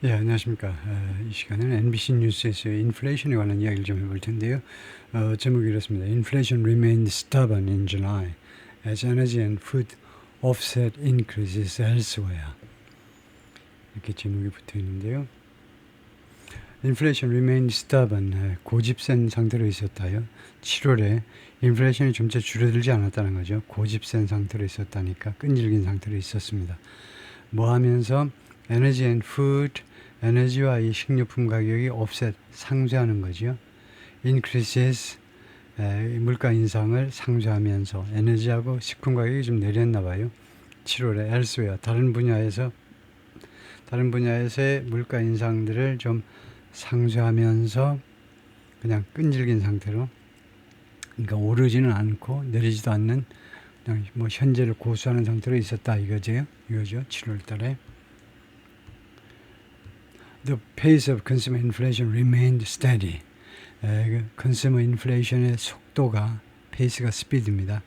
예, 안녕하십니까. 이 시간에는 NBC 뉴스에서의 인플레이션에 관한 이야기를 좀 해볼 텐데요. 제목이 이렇습니다. Inflation remained stubborn in July as energy and food offset increases elsewhere. 이렇게 제목이 붙어 있는데요. Inflation remained stubborn, 고집센 상태로 있었다요. 7월에 인플레이션이 점차 줄어들지 않았다는 거죠. 고집센 상태로 있었다니까 끈질긴 상태로 있었습니다. 뭐 하면서 에너지 앤 푸드, 에너지와 이 식료품 가격이 offset, 상쇄하는 거죠. increases, 물가 인상을 상쇄하면서 에너지하고 식품 가격이 좀 내렸나 봐요. 7월에 elsewhere, 다른 분야에서의 물가 인상들을 좀 상쇄하면서 그냥 끈질긴 상태로, 그러니까 오르지는 않고 내리지도 않는 그냥 뭐 현재를 고수하는 상태로 있었다 이거죠. 7월 달에. The pace of consumer inflation remained steady. consumer inflation의 속도가, 페이스가 스피드입니다.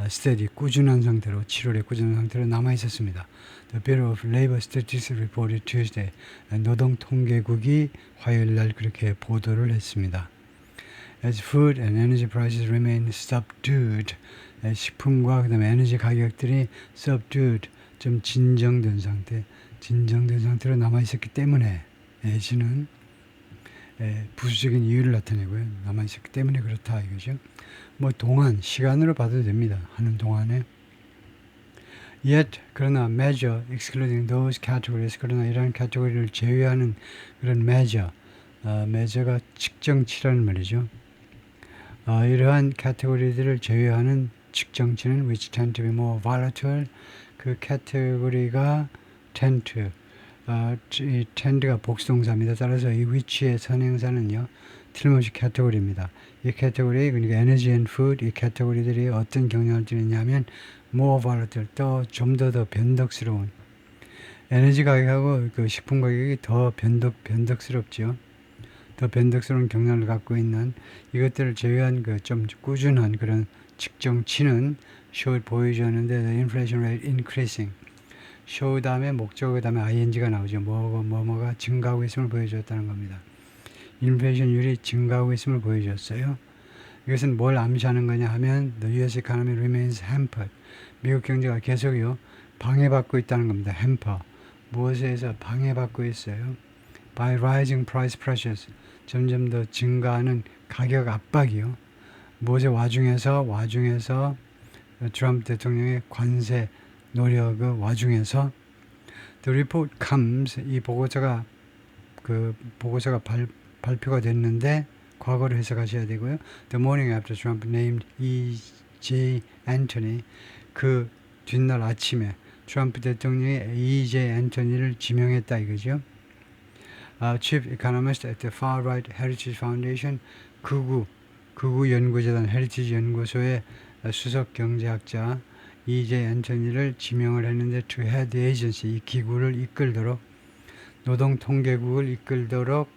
steady, 꾸준한 상태로, 7월에 꾸준한 상태로 남아 있었습니다. The Bureau of Labor Statistics reported Tuesday. 노동통계국이 화요일 날 그렇게 보도를 했습니다. As food and energy prices remain subdued. 식품과 그다음에 에너지 가격들이 subdued, 좀 진정된 상태로 남아 있었기 때문에, 내지는 부수적인 이유를 나타내고요. 남아 있었기 때문에 그렇다 이거죠. 뭐 동안, 시간으로 봐도 됩니다. 하는 동안에. Yet, 그러나 measure excluding those categories, 그러나 이러한 카테고리를 제외하는 그런 measure가 측정치라는 말이죠. 이러한 카테고리들을 제외하는 측정치는 which tend to be more volatile, 그 카테고리가 tend 가 복수동사입니다. 따라서 이 which의 선행사는요, 틀림없이 카테고리입니다. 이 카테고리, 그러니까 energy and food, 이 카테고리들이 어떤 경향을 띠느냐면 more volatile, 좀 더 변덕스러운, 에너지 가격하고 그 식품 가격이 더 변덕스럽죠. 더 변덕스러운 경향을 갖고 있는 이것들을 제외한 그 좀 꾸준한 그런 측정치는 보여주었는데 the inflation rate increasing, show 다음에 목적어 그 다음에 ing가 나오죠. 뭐가 증가하고 있음을 보여주었다는 겁니다. 인플레이션율이 증가하고 있음을 보여주었어요. 이것은 뭘 암시하는 거냐 하면 the US economy remains hampered. 미국 경제가 계속요 방해받고 있다는 겁니다. hamper, 무엇에 의해서 방해받고 있어요. by rising price pressures, 점점 더 증가하는 가격 압박이요. 무엇의 와중에서 트럼프 대통령의 관세 노력의 와중에서 the report comes, 이 보고서가 발표가 됐는데 과거로 해석하셔야 되고요. The morning after Trump named E.J. Antony, 그 뒷날 아침에 트럼프 대통령이 E.J. Antony를 지명했다 이거죠. Chief Economist at the Far Right Heritage Foundation, 극우 연구재단 헤리티지 연구소의 수석 경제학자 E.J. 앤토니를 지명을 했는데 to head the agency, 이 기구를 이끌도록, 노동통계국을 이끌도록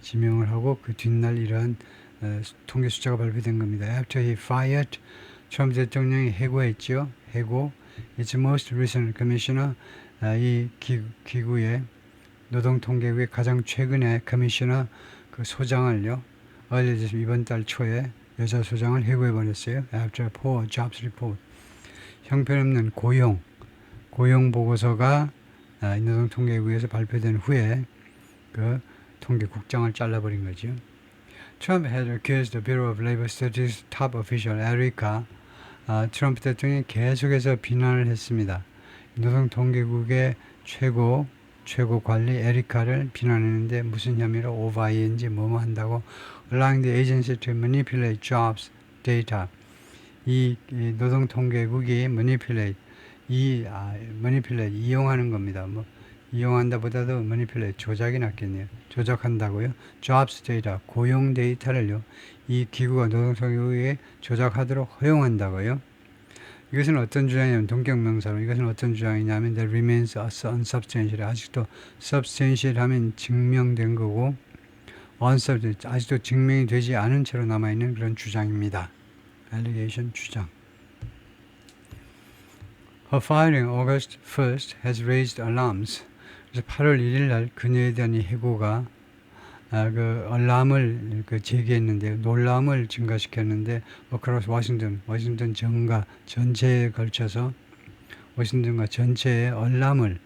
지명을 하고 그 뒷날 이러한 통계 숫자가 발표된 겁니다. After he fired, 트럼프 대통령이 해고했죠. Its most recent commissioner, 이 기구의 노동통계국의 가장 최근의 커미셔너, 그 소장을요, 이번 달 초에 여자 소장을 해고해버렸어요. After a poor jobs report, 형편없는 고용 보고서가 노동통계국에서 발표된 후에 그 통계국장을 잘라버린 거죠. Trump had accused the Bureau of Labor Statistics top official Erica, 트럼프 대통령이 계속해서 비난을 했습니다. 노동통계국의 최고 관리 에리카를 비난했는데 무슨 혐의로 over 뭐뭐 한다고, allowing the agency to manipulate jobs data, 이 노동통계국이 manipulate 이용하는 겁니다. 뭐 이용한다보다도 manipulate, 조작이 낫겠네요. 조작한다고요. jobs data, 고용 데이터를요, 이 기구가 노동통계국에 조작하도록 허용한다고요. 이것은 어떤 주장이냐면, 동격명사로 이것은 어떤 주장이냐면 that remains unsubstantial, 아직도 substantial 하면 증명된 거고, unsubstantial, 아직도 증명이 되지 않은 채로 남아있는 그런 주장입니다. allegation, 주장. Her firing August 1st has raised alarms. 그래서 8월 1일 날 그녀에 대한 이 해고가 그 알람을 제기했는데 놀람을 증가시켰는데 across 워싱턴 정가 전체에 걸쳐서 워싱턴과 전체에 알람을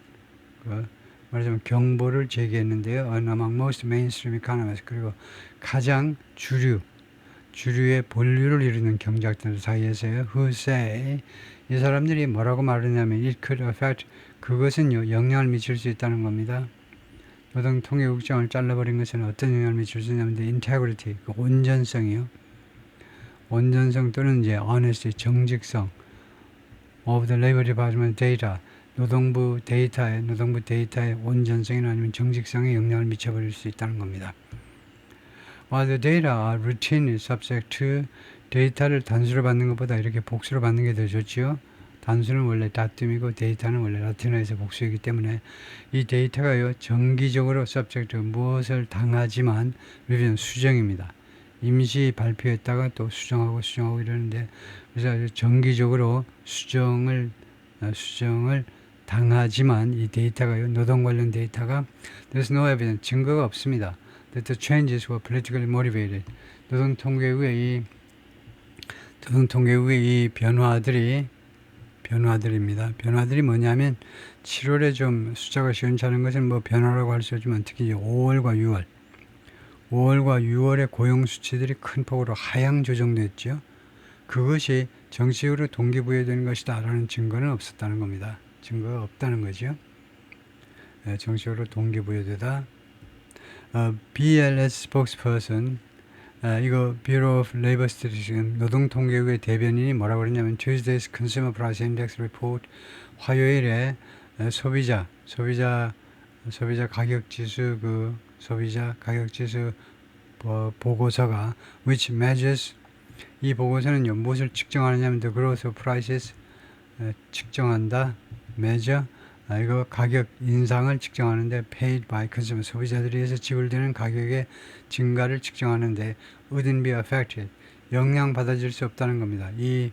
말하자면 경보를 제기했는데요. among most mainstream economists 그리고 가장 주류의 본류를 이루는 경제학자들 사이에서요. who say 이 사람들이 뭐라고 말하냐면 it could affect 그것은요 영향을 미칠 수 있다는 겁니다. 노동 통계 국장을 잘라버린 것은 어떤 영향을 미칠 수 있냐면 integrity 그 온전성이요. 온전성 또는 이제 honesty 정직성 of the Labor Department data 노동부 데이터의 온전성이나 아니면 정직성에 영향을 미쳐버릴 수 있다는 겁니다. While the data are routinely subject to 데이터를 단수로 받는 것보다 이렇게 복수로 받는 게 더 좋지요. 단수는 원래 다툼이고 데이터는 원래 라틴어에서 복수이기 때문에 이 데이터가요 정기적으로 subject to 무엇을 당하지만 revision 수정입니다. 임시 발표했다가 또 수정하고 이러는데 그래서 정기적으로 수정을 당하지만 이 데이터가요 노동 관련 데이터가 there's no evidence 증거가 없습니다. That the changes were politically motivated. 노동 통계 후에 이 변화들입니다. 변화들이 뭐냐면 7월에 좀 숫자가 시원찮은 것은 뭐 변화라고 할 수 있지만 특히 5월과 6월의 고용 수치들이 큰 폭으로 하향 조정됐죠. 그것이 정식으로 동기부여된 것이다라는 증거는 없었다는 겁니다. 증거가 없다는 거죠. 네, 정식으로 동기부여되다. BLS spokesperson 이거 Bureau of Labor Statistics 노동통계국의 대변인이 뭐라고 그러냐면 Tuesday's Consumer Price Index Report 화요일에 소비자 가격지수 소비자 가격지수 보고서가 which measures 이 보고서는요 무엇을 측정하느냐면 the growth of prices 측정한다 measure 이거 가격 인상을 측정하는데 paid by consumer 소비자들에 의해서 지불되는 가격의 증가를 측정하는데 wouldn't be affected 영향받아질 수 없다는 겁니다. 이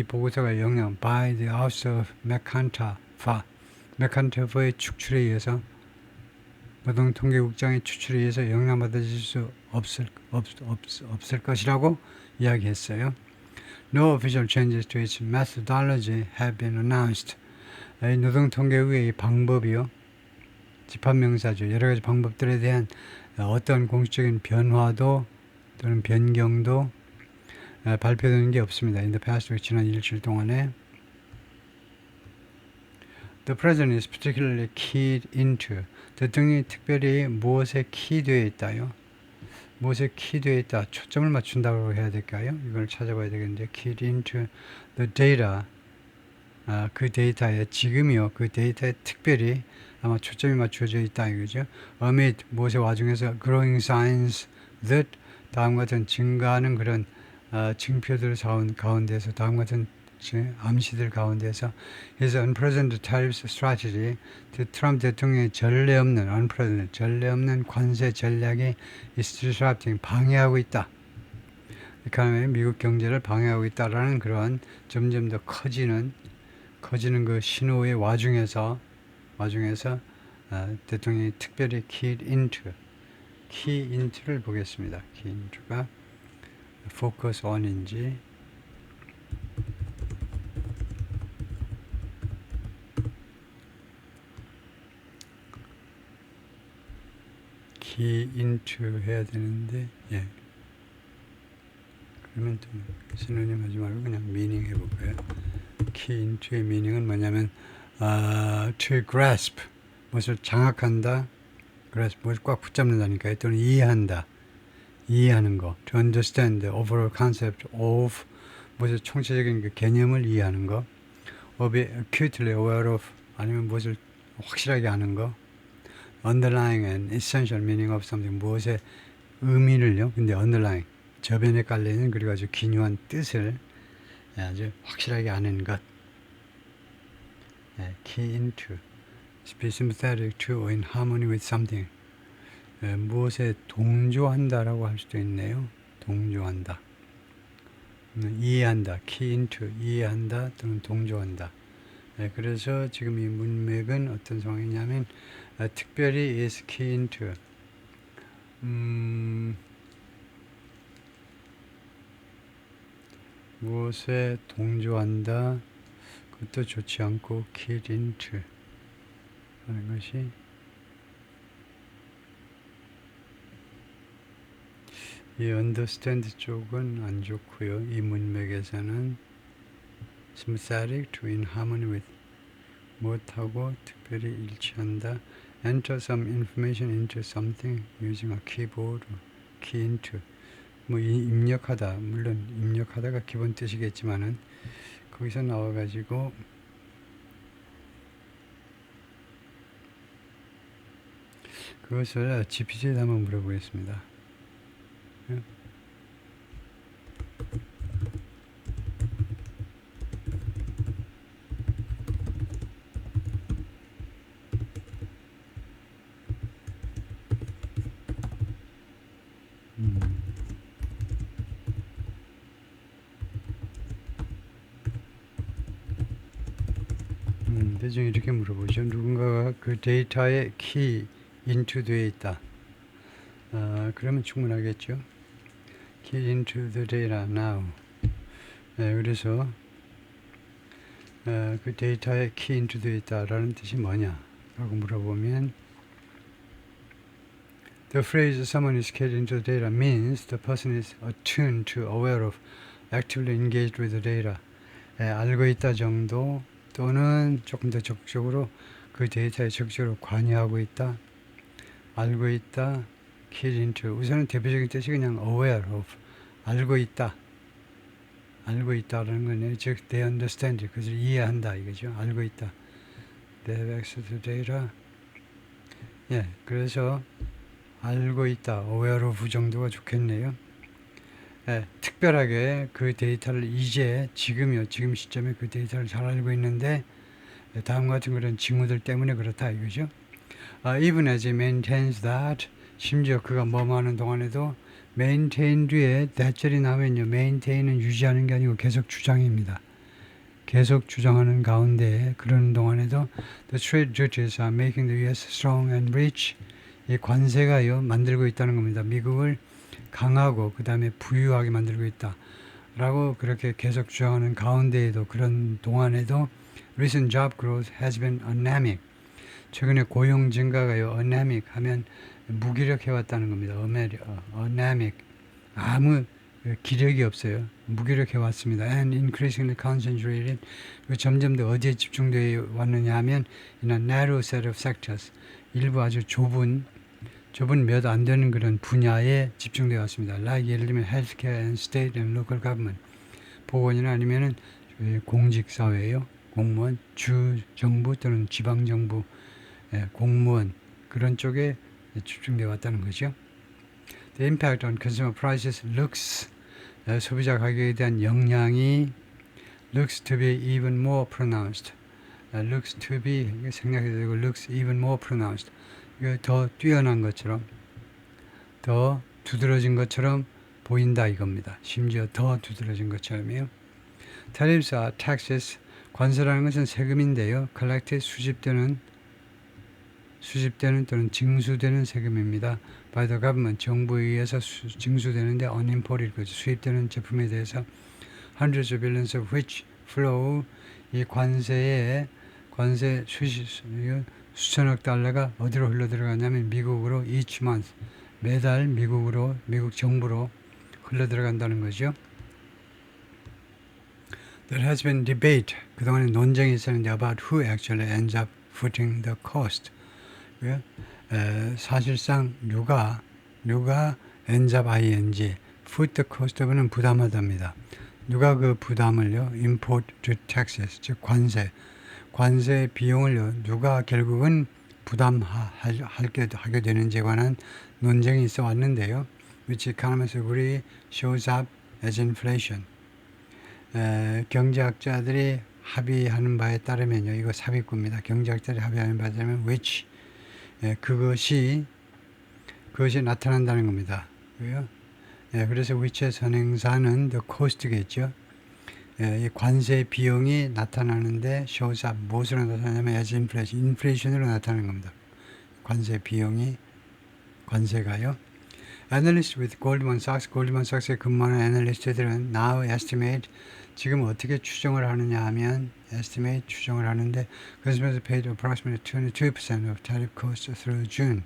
보고서가 영향 by the House of 맥칸터프의 축출에 의해서 노동통계국장의 추출에 의해서 영향받아질 수 없을 것이라고 이야기했어요. No official changes to its methodology have been announced. 노동통계국의 방법이요. 집합명사죠. 여러 가지 방법들에 대한 어떤 공식적인 변화도 또는 변경도 발표되는 게 없습니다. In the past 지난 일주일 동안에 The president is particularly keyed into 대통령이 특별히 무엇에 키되어 있다요? 무엇에 키되어 있다? 초점을 맞춘다고 해야 될까요? 이걸 찾아봐야 되겠는데 keyed into the data 그 데이터에 지금이요. 그 데이터에 특별히 아마 초점이 맞춰져 있다 이거죠. amid 무엇의 와중에서 growing signs that 다음 같은 증가하는 그런 징표들 가운데서 다음 같은 암시들 가운데서 his unprecedented tariff strategy 트럼프 대통령의 전례 없는 관세 전략이 is disrupting 방해하고 있다. 이카노미 미국 경제를 방해하고 있다라는 그런 점점 더 커지는 그 신호의 와중에서 대통령이 특별히 key into를 보겠습니다. key into가 focus on인지 key into 해야 되는데 그러면 좀 신호님 하지 말고 그냥 meaning 해볼까요? key into의 meaning은 뭐냐면 to grasp 무엇을 장악한다 grasp 무엇을 꽉 붙잡는다니까요. 또는 이해하는 거 to understand the overall concept of 무엇을 총체적인 그 개념을 이해하는 거 or be acutely aware of 아니면 무엇을 확실하게 아는 거 underlying and essential meaning of something 무엇의 의미를요. 근데 underlying 저변에 깔려있는 그리고 아주 기묘한 뜻을 아주 확실하게 아는 것 key into be sympathetic to or in harmony with something 무엇에 동조한다라고 할 수도 있네요. 동조한다 이해한다 key into 이해한다 또는 동조한다 그래서 지금 이 문맥은 어떤 상황이냐면 특별히 is key into 무엇에 동조한다 그것도 좋지 않고 key into 하는 것이 이 understand 쪽은 안 좋고요. 이 문맥에서는 sympathetic to in harmony with 무엇하고 특별히 일치한다. enter some information into something using a keyboard or key into 뭐 입력하다 물론 입력하다가 기본 뜻이겠지만은 거기서 나와가지고 그것을 GPT에다 한번 물어보겠습니다. 대충 이렇게 물어보죠. 누군가가 그 데이터에 key into 되어 있다. 그러면 충분하겠죠. key into the data now. 그래서 그 데이터에 key into 되어 있다라는 뜻이 뭐냐? 라고 물어보면 The phrase someone is keyed into the data means the person is attuned to, aware of, actively engaged with the data. 알고 있다 정도 또는 조금 더 적극적으로 그 데이터에 적극적으로 관여하고 있다. 알고 있다. keyed into. 우선은 대표적인 뜻이 그냥 aware of. 알고 있다. 알고 있다라는 거네요. 즉, they understand. 그것을 이해한다. 이거죠. 알고 있다. They have access to data. 그래서 알고 있다. aware of 정도가 좋겠네요. 특별하게 그 데이터를 지금 시점에 그 데이터를 잘 알고 있는데 다음 같은 그런 징후들 때문에 그렇다 이거죠. Even as he maintains that 심지어 그가 뭐하는 동안에도 maintain 뒤에 that절이 나면요. maintain은 유지하는 게 아니고 계속 주장입니다. 계속 주장하는 가운데 그러는 동안에도 the trade duties are making the U.S. strong and rich. 이 관세가요 만들고 있다는 겁니다. 미국을 강하고 그 다음에 부유하게 만들고 있다 라고 그렇게 계속 주장하는 가운데에도 그런 동안에도 recent job growth has been anemic. 최근에 고용 증가가요 anemic 하면 무기력해왔다는 겁니다. anemic 아무 기력이 없어요. 무기력해왔습니다. and increasingly concentrated 점점 더 어디에 집중되어 왔느냐 하면 in a narrow set of sectors 일부 아주 좁은 몇 안 되는 그런 분야에 집중되어 왔습니다. like 예를 들면 healthcare and state and local government 보건이나 아니면은 공직사회요. 공무원, 주정부 또는 지방정부 공무원 그런 쪽에 집중되어 왔다는 거죠. The impact on consumer prices looks 소비자 가격에 대한 영향이 looks to be even more pronounced. looks to be 생략해도 되고 looks even more pronounced. 더 뛰어난 것처럼 더 두드러진 것처럼 보인다 이겁니다. 심지어 더 두드러진 것처럼요. Tariffs are taxes. 관세라는 것은 세금인데요. collected 수집되는 또는 징수되는 세금입니다. by the government 정부에 의해서 징수되는데 unimported 수입되는 제품에 대해서 hundreds of billions of which flow 이 관세 수천억 달러가 어디로 흘러 들어가냐면 미국으로 each month 매달 미국 정부로 흘러 들어간다는 거죠. There has been debate 그동안에 논쟁이 있었는데 about who actually ends up footing the cost. 사실상 누가 ends up ing foot the cost는 부담하답니다. 누가 그 부담을요 import to taxes 즉 관세 비용을요 누가 결국은 하게 되는지에 관한 논쟁이 있어 왔는데요. which economists agree shows up as inflation. 경제학자들이 합의하는 바에 따르면요. 이거 삽입구입니다. 경제학자들이 합의하는 바에 따르면 which 그것이 나타난다는 겁니다. 그래서 which의 선행사는 the cost겠죠. 이 관세 비용이 나타나는데 shows up 무엇으로 나타나냐면 as inflation, 인플레이션으로 나타나는 겁니다. 관세 비용이 관세가요. Analysts with Goldman Sachs에 근무하는 애널리스트들은 now estimate 지금 어떻게 추정을 하느냐 하면 estimate 추정을 하는데 consumers paid approximately 22% of tariff costs through June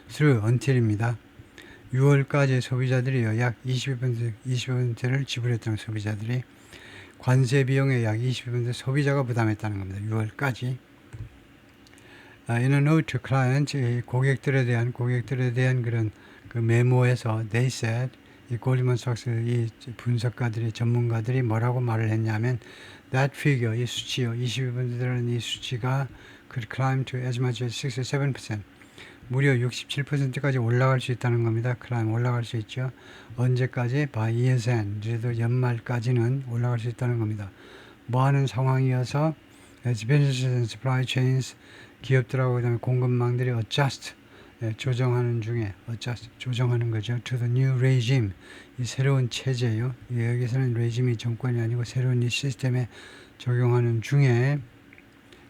through until입니다. 6월까지 소비자들이요 약 22%를 지불했던 소비자들이 관세 비용의 약 20% 소비자가 부담했다는 겁니다. 6월까지. In a note to clients, 고객들에 대한 그런 그 메모에서 they said 이 골드만삭스 이 분석가들이 전문가들이 뭐라고 말을 했냐면 that figure 이 수치요 22%라는 이 수치가 could climb to as much as 67%. 무려 67%까지 올라갈 수 있다는 겁니다. climb 올라갈 수 있죠. 언제까지? by year's end. 그래도 연말까지는 올라갈 수 있다는 겁니다. 뭐 하는 상황이어서 as businesses and supply chains 기업들하고 그다음에 공급망들이 adjust 조정하는 중에 adjust 조정하는 거죠. to the new regime 이 새로운 체제요. 여기서는 regime이 정권이 아니고 새로운 이 시스템에 적용하는 중에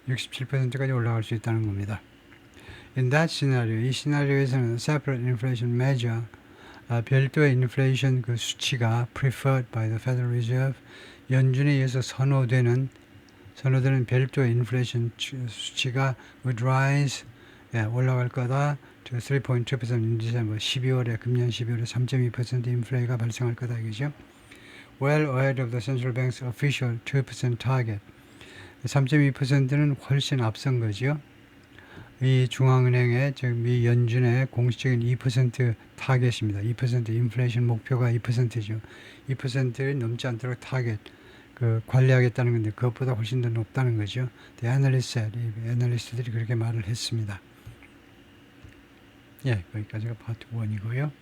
67%까지 올라갈 수 있다는 겁니다. In that scenario, 이 시나리오에서는 separate inflation measure, 별도의 인플레이션 그 수치가 preferred by the Federal Reserve, 연준에 의해서 선호되는 별도의 인플레이션 수치가 would rise, 올라갈 거다 to 3.2% in December, 금년 12월에 3.2% 인플레가 발생할 거다 이거죠. Well ahead of the central bank's official 2% target. 3.2%는 훨씬 앞선 거죠. 이 중앙은행의 지금 이 연준의 공식적인 2% 타겟입니다. 2% 인플레이션 목표가 2%죠. 2%를 넘지 않도록 타겟 관리하겠다는 건데 그것보다 훨씬 더 높다는 거죠. The analyst said, 이 애널리스트들이 그렇게 말을 했습니다. 예, 거기까지가 파트 1이고요.